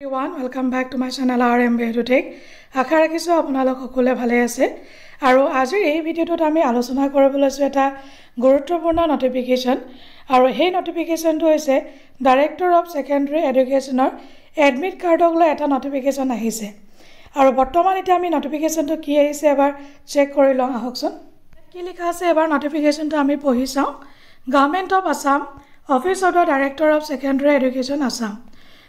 Everyone, welcome back to my channel RMB EduTech. আশা ৰাখিছো আপোনালোক সকলোৱে ভালে আছে আৰু আজিৰ এই ভিডিঅ'টোত আমি আলোচনা কৰিব লৈছো এটা গুৰুত্বপূৰ্ণ নটিফিকেশন আৰু সেই নটিফিকেশনটো হৈছে ডাইৰেক্টৰ অফ সেকেন্ডাৰী এডুকেশনৰ এডমিট কাৰ্ডক লৈ এটা নটিফিকেশন আহিছে আৰু বৰ্তমান এতিয়া আমি নটিফিকেশনটো কি আহিছে এবাৰ চেক কৰি লওঁ আহকচোন কি লিখা আছে এবাৰ নটিফিকেশনটো আমি পঢ়ি চাওঁ government of Assam office of the director of secondary education Assam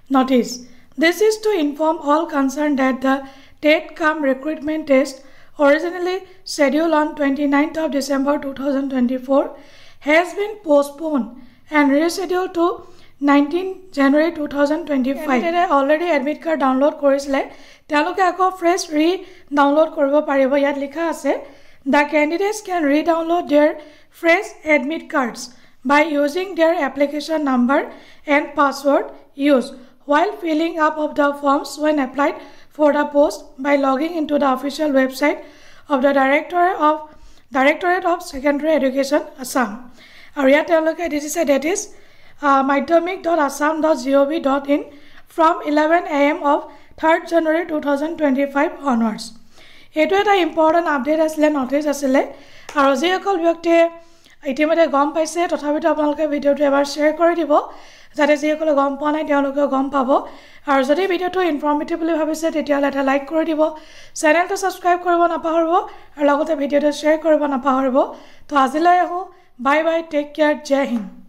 notice this is to inform all concerned that the TET-CAM recruitment test originally scheduled on 29th of December 2024 has been postponed and rescheduled to 19 January 2025 already admit card download korisile teloke ako fresh re-download koribo paribo yat likha ase the candidates can re-download their fresh admit cards by using their application number and password used while filling up of the forms when applied for the post by logging into the official website of the Directorate of Secondary Education Assam. This is that is madhyamik.assam.gov.in from 11 a.m. of 3rd January 2025 onwards. It was an important update as notice as well. Our Ziakol Vyakte ইতিমধ্যে গম পাইছে তথাপিতো আপোনালোকে ভিডিওটো এবাৰ share কৰি দিব যাতে যিসকলে গম পোৱা নাই তেওঁলোকে গম পাব আৰু যদি ভিডিওটো ইনফৰ্মেটিভ বুলি ভাবিছে তেতিয়াহ'লে এটা লাইক কৰি দিব চেনেলটো সাবস্ক্ৰাইব কৰিব নাপাহৰিব আৰু লগতে ভিডিওটো শেয়াৰ কৰিব নাপাহৰিব তো আজিলৈ আহো বাই বাই টেক কেয়াৰ জয় হিন্দ